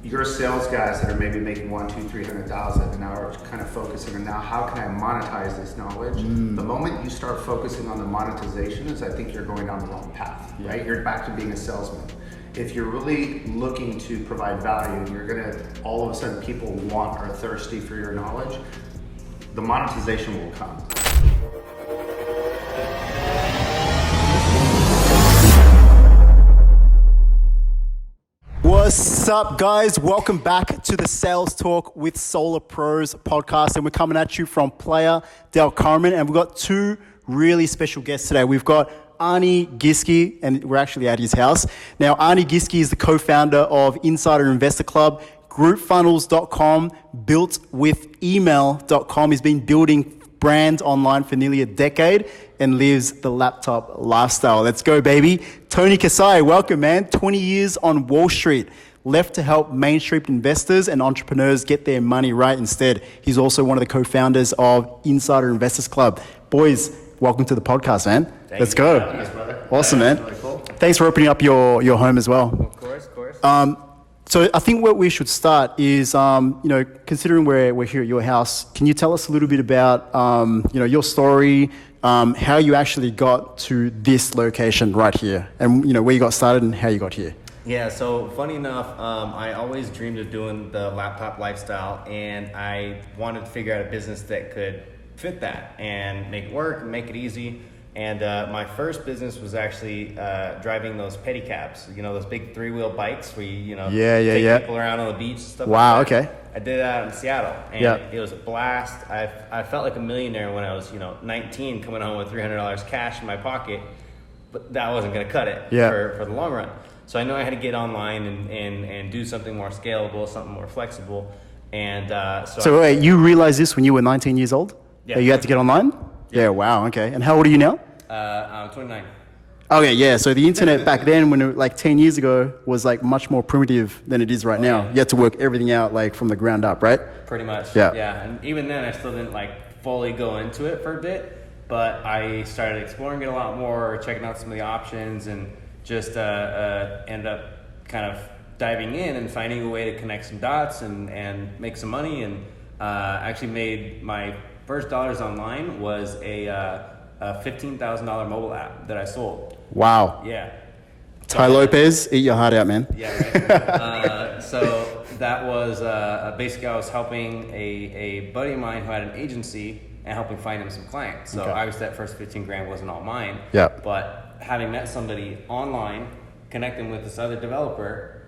your sales guys that are maybe making 100,000, 200,000, 300,000, and now are kind of focusing on now how can I monetize this knowledge? The moment you start focusing on the monetization is I think you're going down the wrong path, right? You're back to being a salesman. If you're really looking to provide value, you're gonna, all of a sudden people want or are thirsty for your knowledge, the monetization will come. What's up, guys? Welcome back to the Sales Talk with Solar Pros podcast, and we're coming at you from Playa del Carmen, and we've got two really special guests today. We've got Arne Giske, and we're actually at his house. Now, Arne Giske is the co-founder of Insider Investor Club, GroupFunnels.com, BuiltWithEmail.com. He's been building brands online for nearly a decade and lives the laptop lifestyle. Let's go, baby. Tony Kassaei, welcome, man. 20 years on Wall Street, left to help Main Street investors and entrepreneurs get their money right instead. He's also one of the co-founders of Insider Investors Club. Boys, welcome to the podcast, man. Let's go. Awesome, man. Really cool. Thanks for opening up your home as well. Of course. So I think what we should start is, considering we're here at your house, can you tell us a little bit about, your story, how you actually got to this location right here, and where you got started and how you got here? Yeah, so funny enough, I always dreamed of doing the laptop lifestyle, and I wanted to figure out a business that could fit that and make it work and make it easy. And my first business was actually driving those pedicabs, those big 3-wheel bikes where you take people around on the beach and stuff. Wow, like that. Okay. I did that in Seattle, and it was a blast. I felt like a millionaire when I was 19, coming home with $300 cash in my pocket, but that wasn't going to cut it for the long run. So I know I had to get online and do something more scalable, something more flexible. And so wait, you realized this when you were 19 years old? Yeah. That you had to get online? Yeah, wow, okay. And how old are you now? I'm 29. Okay, yeah. So the internet back then, when it, 10 years ago, was much more primitive than it is right now. Yeah. You had to work everything out from the ground up, right? Pretty much. Yeah. And even then, I still didn't fully go into it for a bit, but I started exploring it a lot more, checking out some of the options, and just ended up kind of diving in and finding a way to connect some dots and make some money. And actually made my first dollars online was a $15,000 mobile app that I sold. Wow. Yeah. Ty Lopez, eat your heart out, man. Yeah, right. So that was basically I was helping a buddy of mine who had an agency and helping find him some clients. So obviously that first 15 grand wasn't all mine. Yeah. But having met somebody online, connecting with this other developer,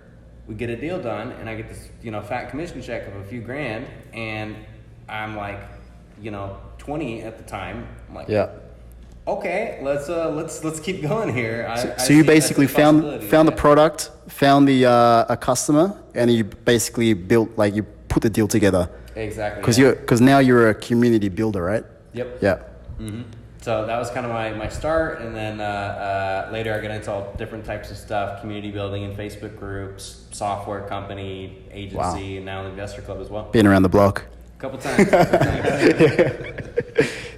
we get a deal done, and I get this fat commission check of a few grand, and I'm 20 at the time. I'm like, okay, let's keep going here. So you basically found the product, found the a customer, and you basically built you put the deal together. Exactly. Because now you're a community builder, right? Yep. Yeah. Mm-hmm. So that was kind of my start, and then later I got into all different types of stuff: community building in Facebook groups, software company, agency, and now the investor club as well. Been around the block. A couple times.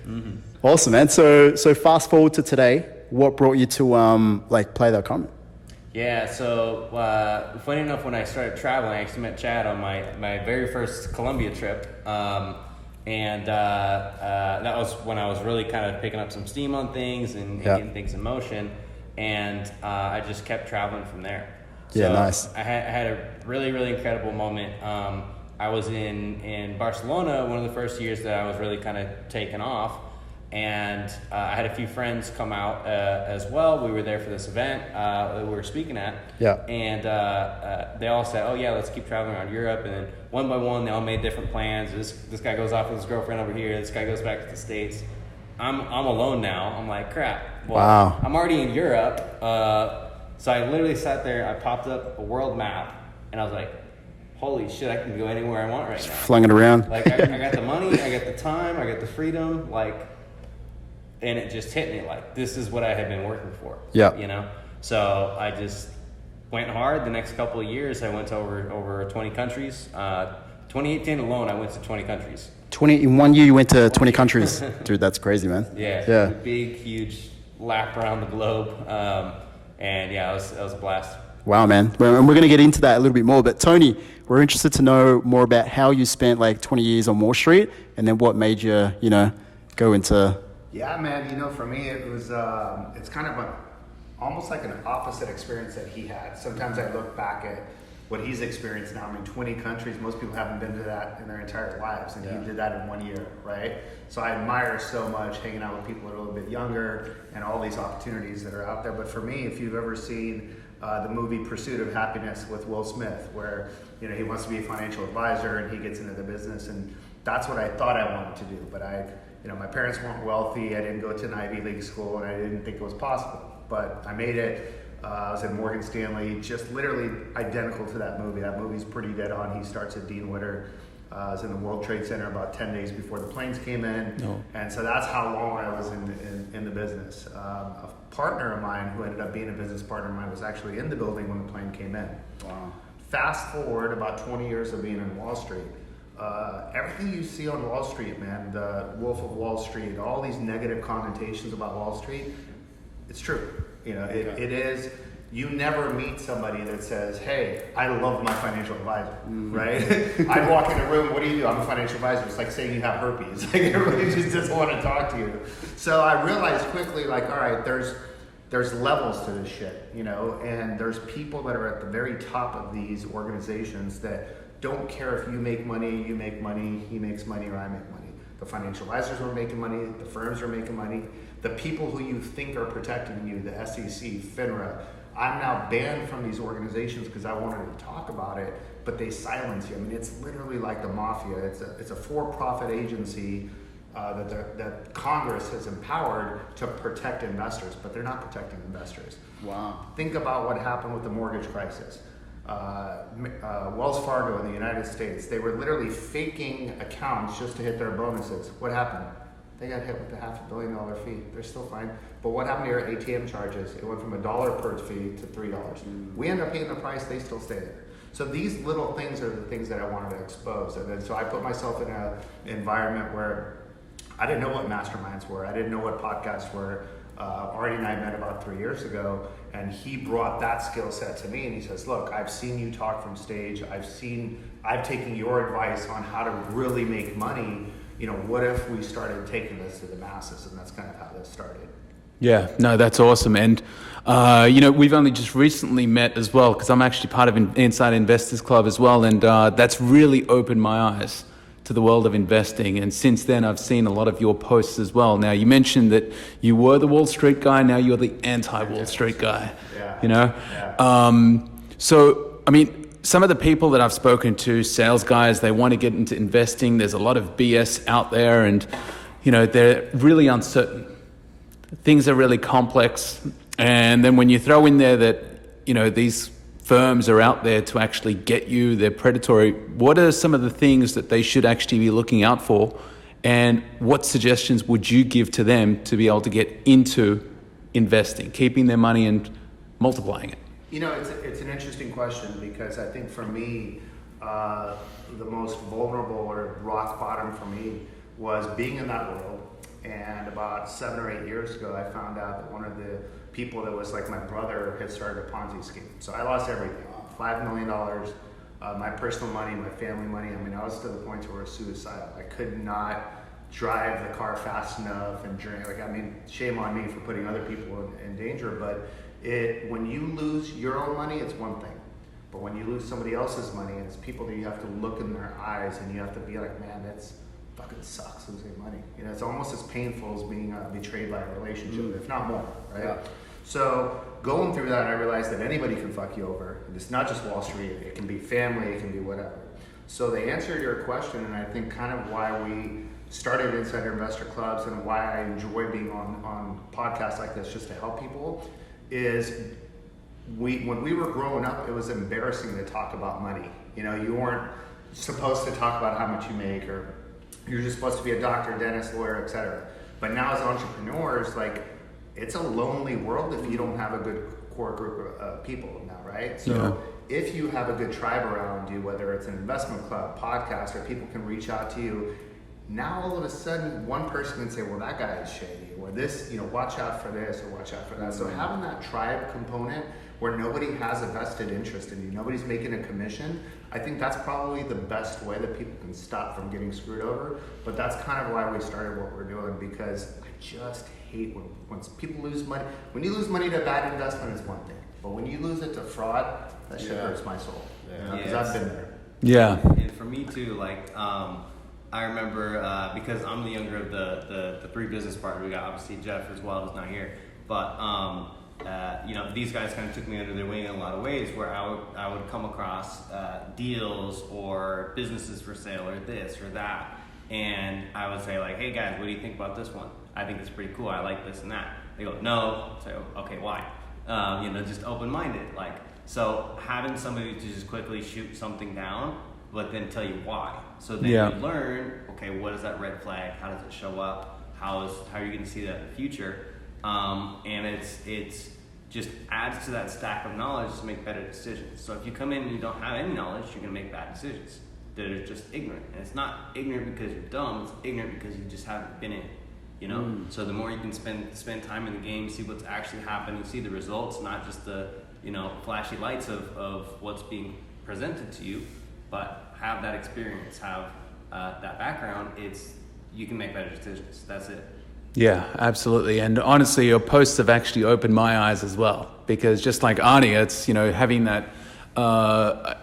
Mm-hmm. Awesome, man. So fast forward to today. What brought you to Playa del Carmen? Yeah. So funny enough, when I started traveling, I actually met Chad on my very first Colombia trip, and that was when I was really kind of picking up some steam on things and getting things in motion, and I just kept traveling from there. So nice. I had a really, really incredible moment. I was in Barcelona one of the first years that I was really kind of taken off, and I had a few friends come out as well. We were there for this event that we were speaking at, and they all said, "Oh yeah, let's keep traveling around Europe." And then one by one, they all made different plans. This guy goes off with his girlfriend over here. This guy goes back to the States. I'm alone now. I'm like, crap. Well, wow. I'm already in Europe, so I literally sat there. I popped up a world map, and I was like, holy shit, I can go anywhere I want right now. Flung it around. I got the money, I got the time, I got the freedom, and it just hit me this is what I had been working for. Yeah. So I just went hard. The next couple of years, I went to over 20 countries. 2018 alone, I went to 20 countries. In 1 year, you went to 20 countries. Dude, that's crazy, man. Yeah. A big, huge lap around the globe. And yeah, it was a blast. Wow, man. And we're going to get into that a little bit more. But Tony, we're interested to know more about how you spent like 20 years on Wall Street, and then what made you, go into... Yeah, man, for me, it was, it's kind of almost like an opposite experience that he had. Sometimes I look back at what he's experienced now. 20 countries, most people haven't been to that in their entire lives, and he did that in 1 year, right? So I admire so much hanging out with people that are a little bit younger and all these opportunities that are out there. But for me, if you've ever seen the movie Pursuit of Happiness with Will Smith, where he wants to be a financial advisor and he gets into the business, and that's what I thought I wanted to do. But my parents weren't wealthy. I didn't go to an Ivy League school, and I didn't think it was possible. But I made it. I was at Morgan Stanley, just literally identical to that movie. That movie's pretty dead on. He starts at Dean Witter. I was in the World Trade Center about 10 days before the planes came in. No. And so that's how long I was in the business. A partner of mine who ended up being a business partner of mine was actually in the building when the plane came in. Wow. Fast forward about 20 years of being in Wall Street. Everything you see on Wall Street, man, the Wolf of Wall Street, all these negative connotations about Wall Street, it's true. It is. You never meet somebody that says, hey, I love my financial advisor, right? I walk in a room, what do you do? I'm a financial advisor. It's like saying you have herpes. Like everybody just doesn't want to talk to you. So I realized quickly, all right, there's levels to this shit, and there's people that are at the very top of these organizations that don't care if you make money, he makes money, or I make money. The financial advisors are making money, the firms are making money, the people who you think are protecting you, the SEC, FINRA. I'm now banned from these organizations because I wanted to talk about it, but they silence you. It's literally like the mafia. It's a for-profit agency that Congress has empowered to protect investors, but they're not protecting investors. Wow. Think about what happened with the mortgage crisis. Wells Fargo in the United States, they were literally faking accounts just to hit their bonuses. What happened? They got hit with a $500 million fee. They're still fine. But what happened to your ATM charges? It went from $1 per fee to $3. We end up paying the price, they still stay there. So these little things are the things that I wanted to expose. And then so I put myself in an environment where I didn't know what masterminds were. I didn't know what podcasts were. Arne and I met about 3 years ago, and he brought that skill set to me, and he says, look, I've seen you talk from stage. I've taken your advice on how to really make money. What if we started taking this to the masses? And that's kind of how this started. Yeah, no, that's awesome. And, we've only just recently met as well, because I'm actually part of Inside Investors Club as well. And that's really opened my eyes to the world of investing. And since then, I've seen a lot of your posts as well. Now, you mentioned that you were the Wall Street guy. Now you're the anti-Wall Street guy, Yeah. Some of the people that I've spoken to, sales guys, they want to get into investing. There's a lot of BS out there, and, they're really uncertain. Things are really complex. And then when you throw in there that, these firms are out there to actually get you, they're predatory, what are some of the things that they should actually be looking out for? And what suggestions would you give to them to be able to get into investing, keeping their money and multiplying it? It's an interesting question, because I think for me, the most vulnerable or rock bottom for me was being in that world. And about 7 or 8 years ago, I found out that one of the people that was like my brother had started a Ponzi scheme. So I lost everything, $5 million, my personal money, my family money. I was to the point where I was suicidal. I could not drive the car fast enough and drink. Shame on me for putting other people in danger, but when you lose your own money, it's one thing. But when you lose somebody else's money, it's people that you have to look in their eyes and you have to be like, man, that's fucking sucks losing money. It's almost as painful as being betrayed by a relationship, if not more, right? Yeah. So going through that, I realized that anybody can fuck you over. And it's not just Wall Street. It can be family. It can be whatever. So to answer your question, and I think kind of why we started Insider Investor Clubs and why I enjoy being on podcasts like this just to help people, is when we were growing up, it was embarrassing to talk about money. You weren't supposed to talk about how much you make, or you're just supposed to be a doctor, dentist, lawyer, etc. But now as entrepreneurs, it's a lonely world if you don't have a good core group of people now, right? So if you have a good tribe around you, whether it's an investment club, podcast, or people can reach out to you, now all of a sudden one person can say, well, that guy is shady, or this, watch out for this, or watch out for that. So having that tribe component where nobody has a vested interest in you, nobody's making a commission, I think that's probably the best way that people can stop from getting screwed over. But that's kind of why we started what we're doing, because I just hate when people lose money. When you lose money to a bad investment, it's one thing. But when you lose it to fraud, that shit hurts my soul. Because I've been there. Yeah. And for me too, like, I remember, because I'm the younger of the three business partners, we got obviously Jeff as well, who's not here, but you know, these guys kind of took me under their wing in a lot of ways, where I would come across deals or businesses for sale or this or that, and I would say like, hey guys, what do you think about this one? I think it's pretty cool, I like this and that. They go, no. Say, okay, why? You know, just open-minded. Like, so having somebody to just quickly shoot something down, but then tell you why. So then you learn, okay, what is that red flag? How does it show up? How are you going to see that in the future? And it's just adds to that stack of knowledge to make better decisions. So if you come in and you don't have any knowledge, you're going to make bad decisions that are just ignorant. And it's not ignorant because you're dumb, it's ignorant because you just haven't been in it. You know, so the more you can spend time in the game, see what's actually happening, see the results, not just the, you know, flashy lights of what's being presented to you, but have that experience, have that background. You can make better decisions. That's it. Yeah, absolutely. And honestly, your posts have actually opened my eyes as well, because just like Arne, it's, you know, having that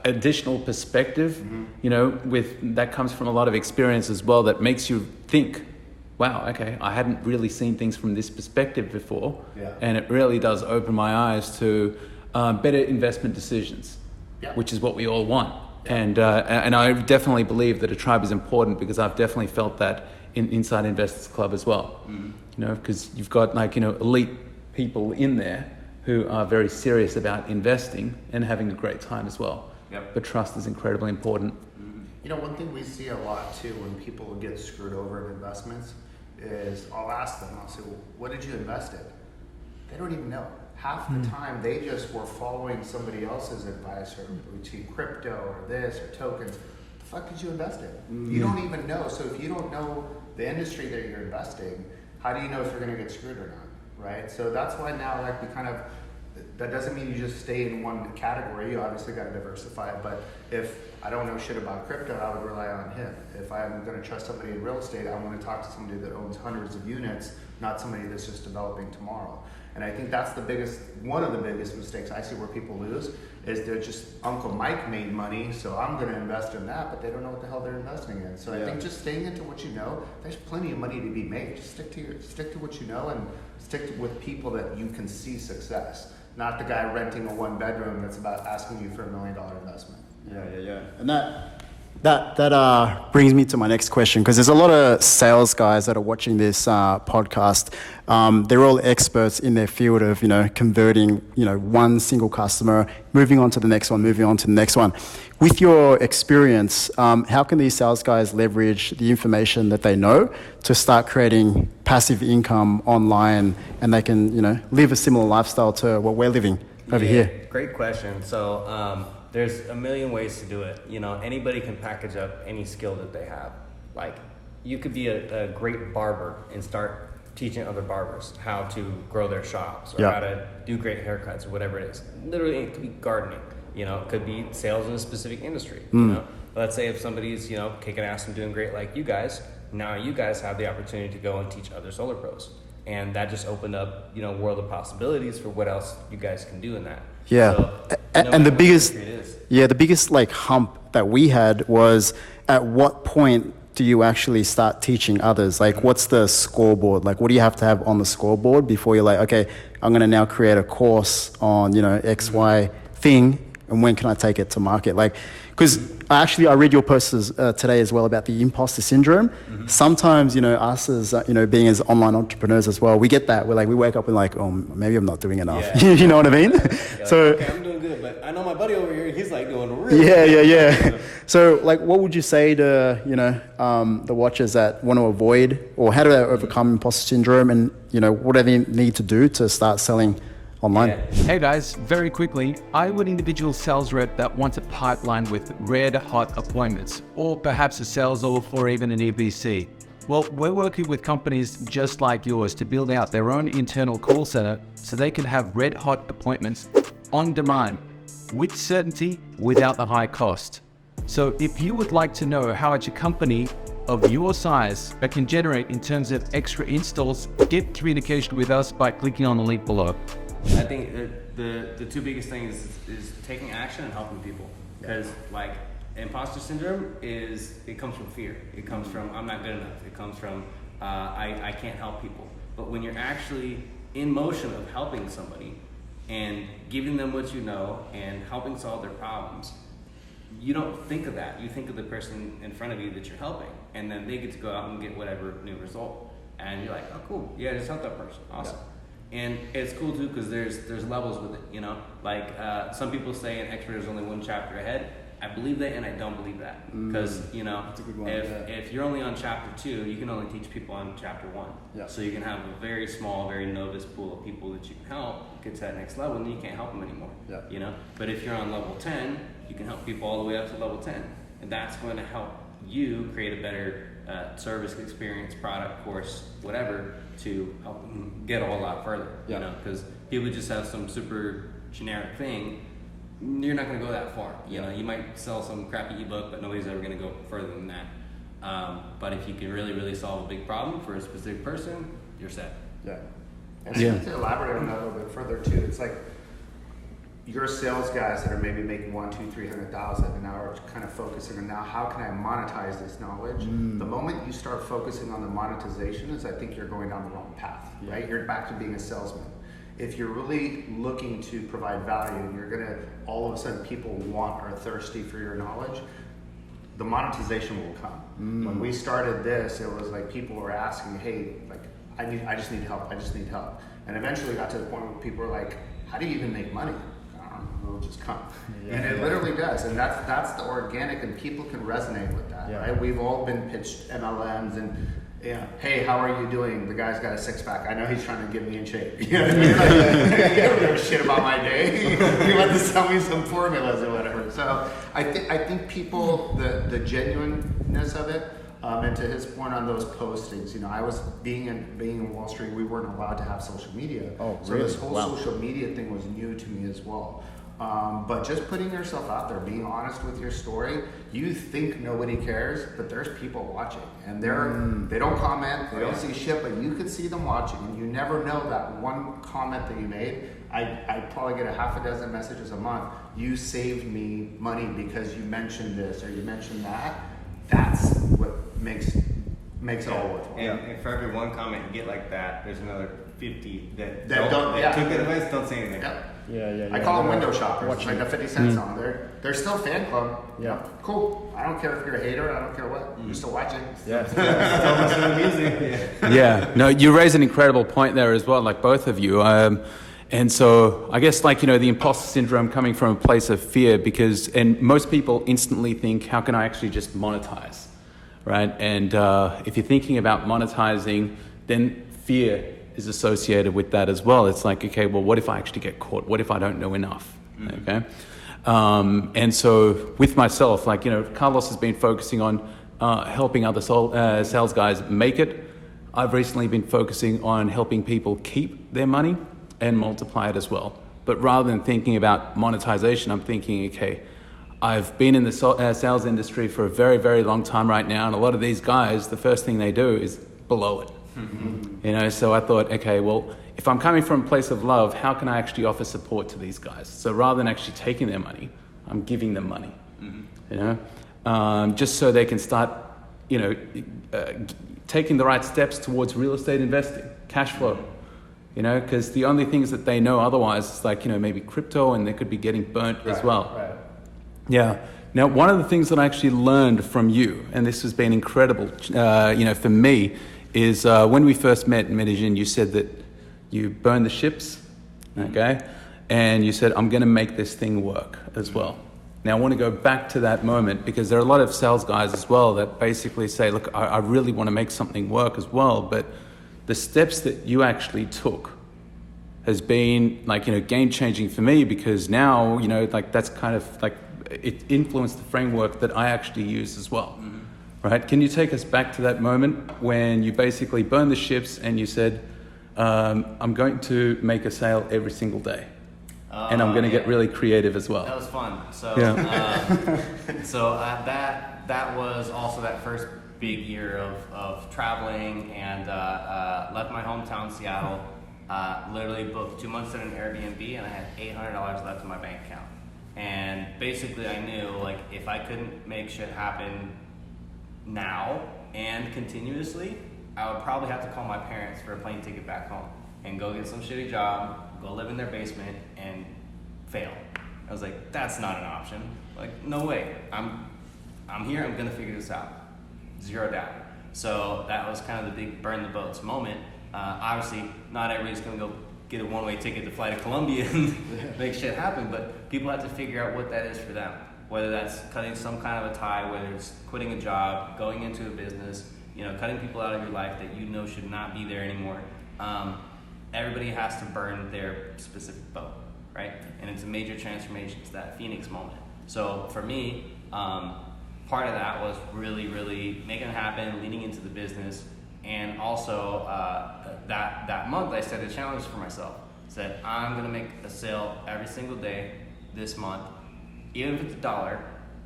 additional perspective, you know, that comes from a lot of experience as well, that makes you think, wow, okay, I hadn't really seen things from this perspective before. Yeah. And it really does open my eyes to better investment decisions, which is what we all want. Yeah. And I definitely believe that a tribe is important, because I've definitely felt that in Inside Investors Club as well. You know, because you've got, like, you know, elite people in there who are very serious about investing and having a great time as well. Yep. But trust is incredibly important. You know, one thing we see a lot too when people get screwed over in investments is I'll ask them, I'll say, well, what did you invest in? They don't even know. Half the time they just were following somebody else's advice, or between crypto or this or tokens. The fuck did you invest in? You don't even know. So if you don't know the industry that you're investing, how do you know if you're going to get screwed or not, right? So that's why now, like, we kind of, that doesn't mean you just stay in one category. You obviously got to diversify. But if I don't know shit about crypto, I would rely on him. If I'm going to trust somebody in real estate, I want to talk to somebody that owns hundreds of units, not somebody that's just developing tomorrow. And I think that's one of the biggest mistakes I see where people lose, is they're just, Uncle Mike made money, so I'm going to invest in that, but they don't know what the hell they're investing in. So I think just staying into what you know, there's plenty of money to be made. Just stick to what you know, and with people that you can see success. Not the guy renting a one bedroom that's about asking you for $1 million investment. Yeah. And that brings me to my next question, because there's a lot of sales guys that are watching this podcast. They're all experts in their field of, you know, converting, you know, one single customer, moving on to the next one, moving on to the next one. With your experience, how can these sales guys leverage the information that they know to start creating passive income online, and they can, you know, live a similar lifestyle to what we're living over here? Great question. So there's a million ways to do it. You know, anybody can package up any skill that they have. Like, you could be a great barber and start teaching other barbers how to grow their shops, or how to do great haircuts, or whatever it is. Literally, it could be gardening. You know, it could be sales in a specific industry. You know, let's say if somebody's, you know, kicking ass and doing great like you guys, now you guys have the opportunity to go and teach other solar pros. And that just opened up, you know, world of possibilities for what else you guys can do in that. Yeah. So, and the biggest like hump that we had was, at what point do you actually start teaching others? Like, what's the scoreboard? Like, what do you have to have on the scoreboard before you're like, okay, I'm going to now create a course on, you know, X, Y thing, and when can I take it to market? Like, because I read your posts today as well about the imposter syndrome. Sometimes, you know, us as, you know, being as online entrepreneurs as well, we get that. We wake up and like, oh, maybe I'm not doing enough. Yeah. You know what I mean? So, okay, I'm doing good, but I know my buddy over here, he's like doing really Yeah. So, like, what would you say to, you know, the watchers that want to avoid, or how do they overcome imposter syndrome, and, you know, what do they need to do to start selling online? Hey guys, very quickly, are you an individual sales rep that wants a pipeline with red hot appointments, or perhaps a sales offer, or even an EBC? Well, we're working with companies just like yours to build out their own internal call center so they can have red hot appointments on demand with certainty, without the high cost. So if you would like to know how much a company of your size that can generate in terms of extra installs, get communication with us by clicking on the link below. I think the two biggest things is taking action and helping people. Because like imposter syndrome it comes from fear. It comes from I'm not good enough. It comes from I can't help people. But when you're actually in motion of helping somebody and giving them what you know and helping solve their problems, you don't think of that. You think of the person in front of you that you're helping, and then they get to go out and get whatever new result. And you're like, oh, cool, yeah, just help that person, awesome. Yeah. And it's cool too because there's levels with it, you know. Like some people say an expert is only one chapter ahead. I believe that, and I don't believe that because you know, if you're only on chapter 2, you can only teach people on chapter 1. Yeah. So you can have a very small, very novice pool of people that you can help get to that next level, and then you can't help them anymore. Yeah. You know, but if you're on level 10, you can help people all the way up to level 10, and that's going to help you create a better service experience, product, course, whatever, to help them get a whole lot further. Yeah. You know, because people just have some super generic thing. You're not going to go that far. You know, you might sell some crappy ebook, but nobody's ever going to go further than that. But if you can really, really solve a big problem for a specific person, you're set. Yeah. And to elaborate on that a little bit further too, it's like your sales guys that are maybe making 300,000 an hour, kind of focusing on now how can I monetize this knowledge. The moment you start focusing on the monetization is I think you're going down the wrong path, right? You're back to being a salesman. If you're really looking to provide value and you're gonna, all of a sudden people are thirsty for your knowledge, the monetization will come. When we started this, it was like people were asking, hey, like I just need help, And eventually got to the point where people were like, how do you even make money? It'll just come. And it literally does. And that's the organic, and people can resonate with that, right? We've all been pitched MLMs and hey, how are you doing? The guy's got a 6-pack. I know he's trying to get me in shape. You know what I mean? Like, you don't give a shit about my day. You want to sell me some formulas or whatever. So I think people, the genuineness of it, and to his point on those postings, you know, I was being in Wall Street, we weren't allowed to have social media. Oh, so really? This whole social media thing was new to me as well. But just putting yourself out there, being honest with your story, you think nobody cares, but there's people watching, and they don't comment, they don't see shit, but you can see them watching, and you never know that one comment that you made. I probably get a half a dozen messages a month. You saved me money because you mentioned this or you mentioned that. That's what makes it all worthwhile. And for every one comment you get like that, there's another 50 that took it advice, don't say anything. Yeah. I call them window shoppers. It's like a 50 cent song. They're still fan club. Yeah. Cool. I don't care if you're a hater. I don't care what. You're still watching. Yeah. Still listening to music. Yeah. No, you raise an incredible point there as well, like both of you. And so I guess like, you know, the imposter syndrome coming from a place of fear and most people instantly think, how can I actually just monetize, right? And if you're thinking about monetizing, then fear is associated with that as well. It's like, okay, well, what if I actually get caught? What if I don't know enough? Okay. And so with myself, like, you know, Carlos has been focusing on helping other sales guys make it. I've recently been focusing on helping people keep their money and multiply it as well. But rather than thinking about monetization, I'm thinking, okay, I've been in the sales industry for a very, very long time right now, and a lot of these guys, the first thing they do is blow it. You know, so I thought, okay, well, if I'm coming from a place of love, how can I actually offer support to these guys? So rather than actually taking their money, I'm giving them money, you know, just so they can start, you know, taking the right steps towards real estate investing, cash flow, you know, because the only things that they know otherwise is like, you know, maybe crypto, and they could be getting burnt as well. Right. Yeah. Now, one of the things that I actually learned from you, and this has been incredible, you know, for me, is when we first met in Medellin, you said that you burned the ships, okay? And you said, I'm gonna make this thing work as well. Now, I wanna go back to that moment because there are a lot of sales guys as well that basically say, look, I really wanna make something work as well, but the steps that you actually took has been like, you know, game-changing for me because now, you know, like that's kind of like, it influenced the framework that I actually use as well. Right? Can you take us back to that moment when you basically burned the ships and you said, I'm going to make a sale every single day? and I'm going to get really creative as well. That was fun. So, Yeah. that was also that first big year of traveling, and left my hometown, Seattle. Literally booked 2 months at an Airbnb, and I had $800 left in my bank account. And basically, I knew like if I couldn't make shit happen now and continuously, I would probably have to call my parents for a plane ticket back home and go get some shitty job, go live in their basement, and fail. I was like, that's not an option. Like, no way. I'm here. I'm gonna figure this out. Zero doubt. So that was kind of the big burn the boats moment. Obviously, not everybody's gonna go get a one-way ticket to fly to Colombia and make shit happen, but people have to figure out what that is for them. Whether that's cutting some kind of a tie, whether it's quitting a job, going into a business, cutting people out of your life that should not be there anymore. Everybody has to burn their specific boat, right? And it's a major transformation. It's that Phoenix moment. So for me, part of that was really, really making it happen, leaning into the business, and also that month I set a challenge for myself. Said I'm gonna make a sale every single day this month, even if it's $1.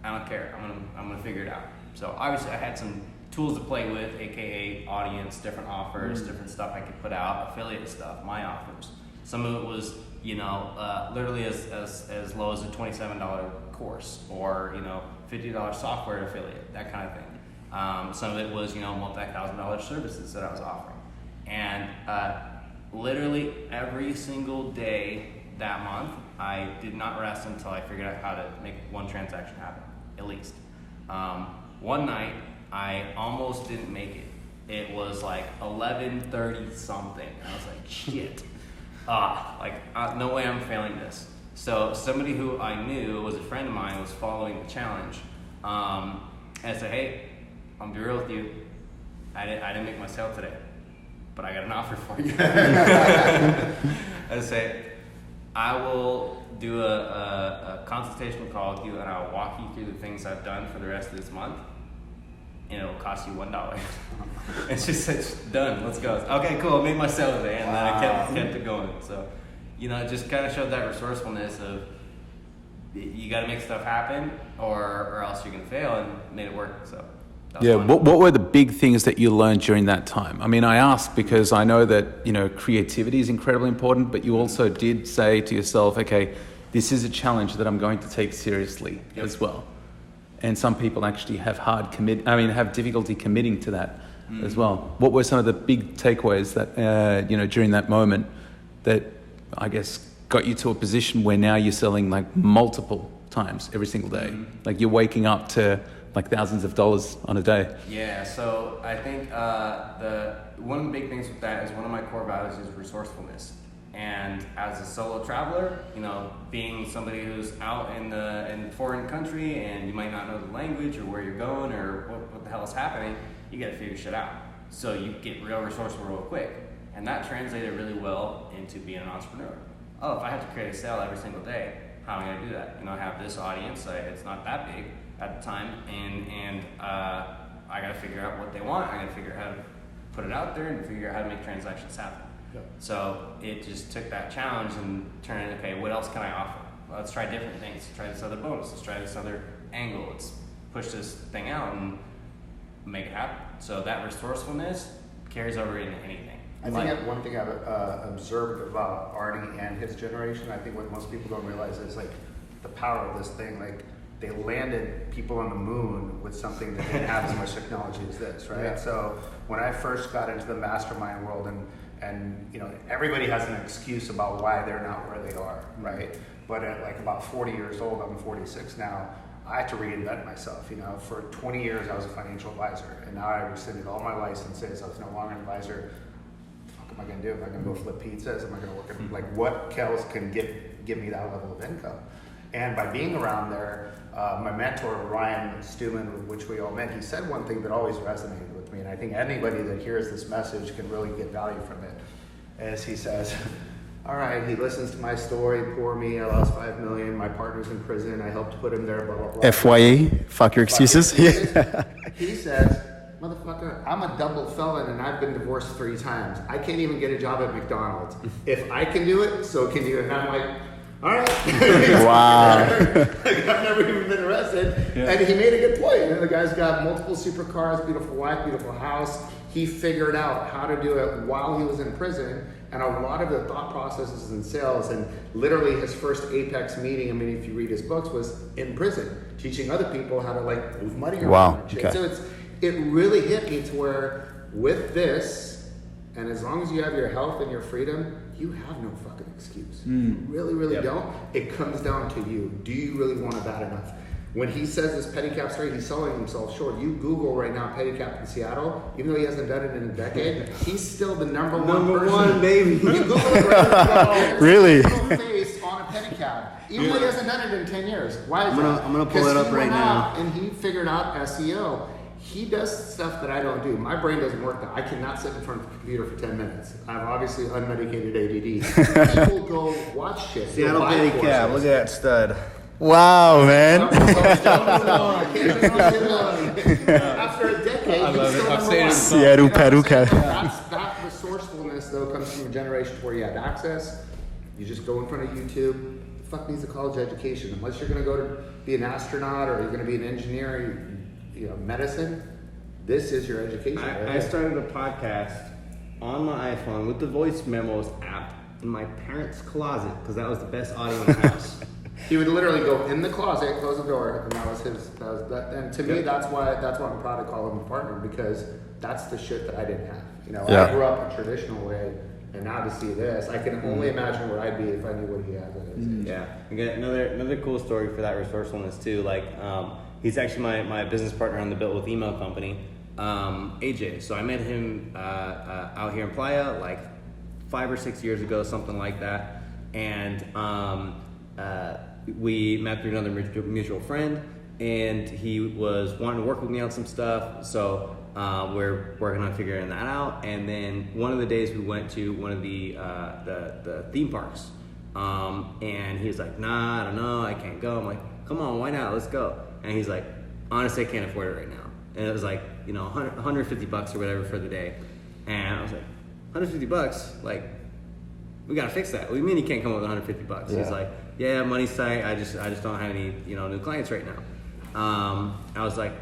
I don't care. I'm gonna figure it out. So obviously I had some tools to play with, aka audience, different offers, different stuff I could put out, affiliate stuff, my offers. Some of it was, literally as low as a $27 course, or $50 software affiliate, that kind of thing. Some of it was, multi-$1,000 services that I was offering. And literally every single day that month, I did not rest until I figured out how to make one transaction happen, at least. One night, I almost didn't make it. It was like 11:30 something. I was like, shit. No way I'm failing this. So somebody who I knew was a friend of mine was following the challenge. And I said, hey, I'm be real with you. I didn't make my sale today, but I got an offer for you. I say, I will do a consultation call with you, and I'll walk you through the things I've done for the rest of this month, and it'll cost you $1. And she said, done, let's go. Okay, cool, I made my sale today, and then I kept it going. So, it just kind of showed that resourcefulness of you got to make stuff happen, or else you're gonna fail, and made it work. So. Yeah, what were the big things that you learned during that time? I mean, I ask because I know that, creativity is incredibly important, but you also did say to yourself, okay, this is a challenge that I'm going to take seriously as well. And some people actually have have difficulty committing to that as well. What were some of the big takeaways that, during that moment that I guess got you to a position where now you're selling like multiple times every single day? Like you're waking up to like thousands of dollars on a day. Yeah, so I think one of the big things with that is one of my core values is resourcefulness. And as a solo traveler, being somebody who's out in a foreign country and you might not know the language or where you're going or what the hell is happening, you got to figure shit out. So you get real resourceful real quick. And that translated really well into being an entrepreneur. Oh, if I have to create a sale every single day, how am I going to do that? I have this audience, it's not that big at the time, and I got to figure out what they want. I got to figure out how to put it out there and figure out how to make transactions happen. Yep. So it just took that challenge and turned it, okay, what else can I offer? Well, let's try different things. Let's try this other bonus. Let's try this other angle. Let's push this thing out and make it happen. So that resourcefulness carries over into anything. I think one thing I've observed about Arne and his generation, I think what most people don't realize is like the power of this thing. Like they landed people on the moon with something that didn't have as much technology as this, right? Yeah. So when I first got into the mastermind world, and everybody has an excuse about why they're not where they are, right? But at like about 40 years old, I'm 46 now, I had to reinvent myself. For 20 years I was a financial advisor, and now I rescinded all my licenses. I was no longer an advisor. What am I going to do? Am I going to go flip pizzas? Am I going to work at, what else can give me that level of income? And by being around there, my mentor, Ryan Stewman, which we all met, he said one thing that always resonated with me, and I think anybody that hears this message can really get value from it, as he says, all right, he listens to my story, poor me, I lost $5 million, my partner's in prison, I helped put him there, blah, blah, blah. FYE, fuck your excuses. Yeah. He says, motherfucker, I'm a double felon and I've been divorced 3 times. I can't even get a job at McDonald's. If I can do it, so can you. And I'm like, All right. Wow. Like, I've never even been arrested. And he made a good point. You know, the guy's got multiple supercars, beautiful wife, beautiful house. He figured out how to do it while he was in prison. And a lot of the thought processes in sales, and literally his first Apex meeting, I mean, if you read his books, was in prison, teaching other people how to like move money around. Wow, And shit. okay. So it really hit me to where with this, and as long as you have your health and your freedom, you have no fucking excuse. You really, really don't. It comes down to you. Do you really want it bad enough? When he says this pedicab story, he's selling himself short. You Google right now pedicab in Seattle, even though he hasn't done it in a decade, he's still the number one, baby. You Google it right now. Really? Face on a pedicab. Even though he hasn't done it in 10 years. Why is that? I'm gonna pull it up he right went now. out and he figured out SEO. He does stuff that I don't do. My brain doesn't work that. I cannot sit in front of a computer for 10 minutes. I'm obviously unmedicated ADD. People go watch shit. Seattle Go buy pedicab. courses. Look at that stud. Wow, man. After a decade, I love he's it. still I've number seen it one. in Seattle You know what I'm saying? pedicab. That resourcefulness, though, comes from a generation where you have access. You just go in front of YouTube. The fuck needs a college education? Unless you're going to go to be an astronaut or you're going to be an engineer, you know, medicine. This is your education. I started a podcast on my iPhone with the voice memos app in my parents' closet because that was the best audio in the house. He would literally go in the closet, close the door, and that was his. That was that. And to me, that's why I'm proud to call him a partner, because that's the shit that I didn't have. You know, Yeah. I grew up a traditional way, and now to see this, I can only imagine where I'd be if I knew what he has. At his age. Yeah, I got another cool story for that resourcefulness too. Like, he's actually my business partner on the Built with Email company, AJ. So I met him out here in Playa like 5 or 6 years ago, something like that, and we met through another mutual friend, and he was wanting to work with me on some stuff. So we're working on figuring that out. And then one of the days we went to one of the theme parks. And he was like, nah, I don't know, I can't go. I'm like, come on, why not? Let's go. And he's like, honestly, I can't afford it right now. And it was like, you know, $150 or whatever for the day. And I was like, $150? Like, we gotta fix that. What do you mean you can't come up with $150? Yeah. He's like, yeah, money's tight. I just don't have any, you know, new clients right now. I was like,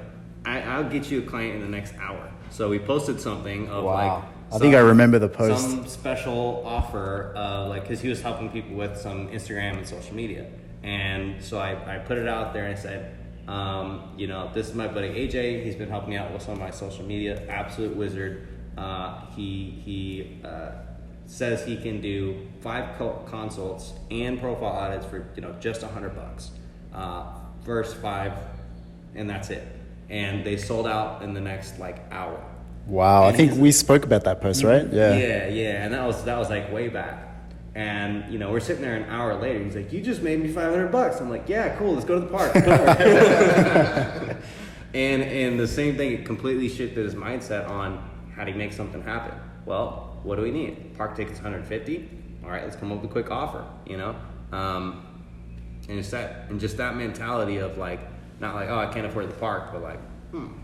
I'll get you a client in the next hour. So we posted something of Wow. I think I remember the post. some special offer, like, because he was helping people with some Instagram and social media. And so I put it out there and I said, you know, this is my buddy AJ. He's been helping me out with some of my social media. Absolute wizard. He says he can do 5 consults and profile audits for, you know, just $100. First 5, and that's it. And they sold out in the next like hour. Wow, I And think he's- we spoke about that post, right? Yeah. Yeah, and that was like way back. And you know, we're sitting there an hour later. He's like, "You just made me $500." I'm like, "Yeah, cool. Let's go to the park." and the same thing, it completely shifted his mindset on how do you make something happen. Well, what do we need? Park tickets $150. All right, let's come up with a quick offer. You know, and just that mentality of like, not like, oh, I can't afford the park, but like,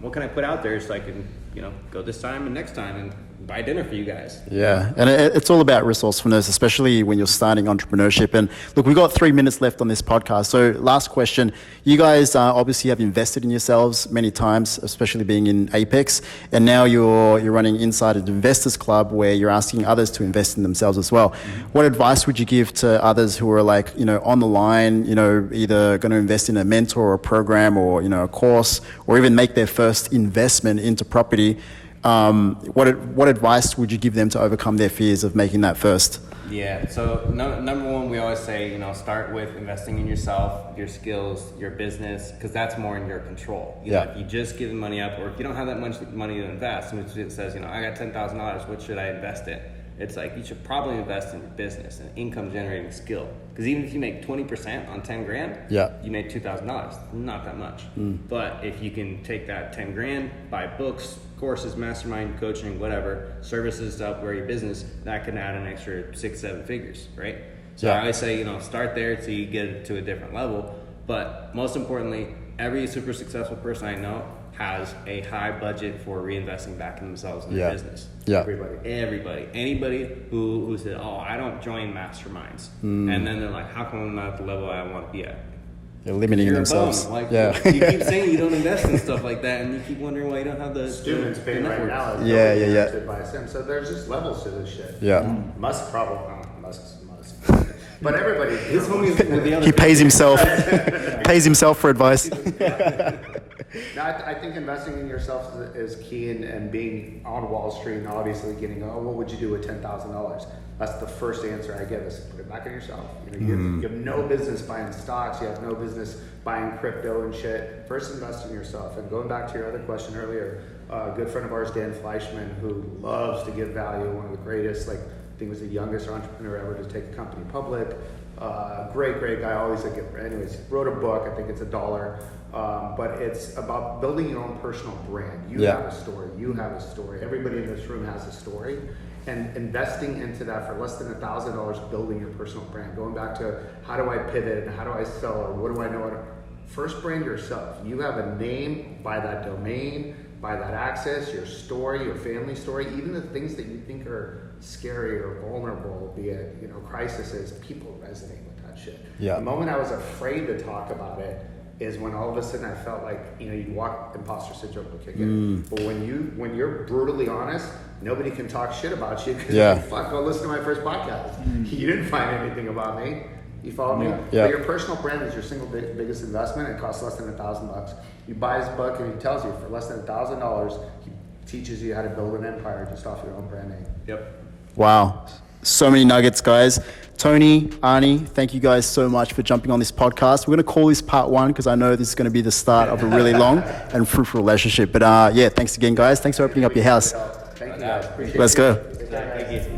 what can I put out there so I can, you know, go this time and next time and buy dinner for you guys. Yeah, and it's all about resourcefulness, especially when you're starting entrepreneurship. And look, we've got 3 minutes left on this podcast. So last question, you guys obviously have invested in yourselves many times, especially being in Apex. And now you're running inside an investors club where you're asking others to invest in themselves as well. What advice would you give to others who are like, you know, on the line, you know, either going to invest in a mentor or a program or, you know, a course, or even make their first investment into property? What advice would you give them to overcome their fears of making that first? Yeah, so number one, we always say, you know, start with investing in yourself, your skills, your business, because that's more in your control. You know, if you just give the money up, or if you don't have that much money to invest, and it says, you know, I got $10,000, what should I invest in? It's like, you should probably invest in your business, an income generating skill. Because even if you make 20% on 10 grand, you made $2,000, not that much. But if you can take that 10 grand, buy books, courses, mastermind, coaching, whatever, services to upgrade your business, that can add an extra 6-7 figures, right? So I always say, you know, start there till you get it to a different level. But most importantly, every super successful person I know has a high budget for reinvesting back in themselves and their business. Yeah. Everybody. Anybody who said, oh, I don't join masterminds. And then they're like, how come I'm not at the level I want to be at? They're limiting You're themselves. a bum. Like, yeah. you keep saying you don't invest in stuff like that, and you keep wondering why you don't have the Students paying right networks. now. is Yeah, building yeah, yeah. invested by Sim. So there's just levels to this shit. Yeah. Musk probably, Musk. But everybody. His homies with the other. He pays himself for advice. No, I think investing in yourself is key, and being on Wall Street and obviously getting, oh, what would you do with $10,000? That's the first answer I get is put it back on yourself. You have no business buying stocks. You have no business buying crypto and shit. First, invest in yourself. And going back to your other question earlier, a good friend of ours, Dan Fleischman, who loves to give value, one of the greatest, like, I think was the youngest entrepreneur ever to take a company public. Great guy, always a giver. Anyways, wrote a book, I think it's $1, but it's about building your own personal brand. You have a story, everybody in this room has a story, and investing into that for less than $1,000, building your personal brand. Going back to how do I pivot and how do I sell, or what do I know? First, brand yourself. You have a name, buy that domain, buy that access, your story, your family story, even the things that you think are scary or vulnerable, be it, crises, people resonate with that shit. Yeah. The moment I was afraid to talk about it is when all of a sudden I felt like, you walk, imposter syndrome will kick in. But when you're brutally honest, nobody can talk shit about you because fuck, go listen to my first podcast. You didn't find anything about me. You follow me? Yeah. But your personal brand is your single biggest investment. It costs less than $1,000. You buy his book and he tells you for less than $1,000, he teaches you how to build an empire just off your own brand name. Yep. Wow. So many nuggets, guys. Tony, Arne, thank you guys so much for jumping on this podcast. We're going to call this part 1 because I know this is going to be the start of a really long and fruitful relationship. But thanks again, guys. Thanks for opening up your house. Thank you guys. Appreciate Let's go. it. Thank you.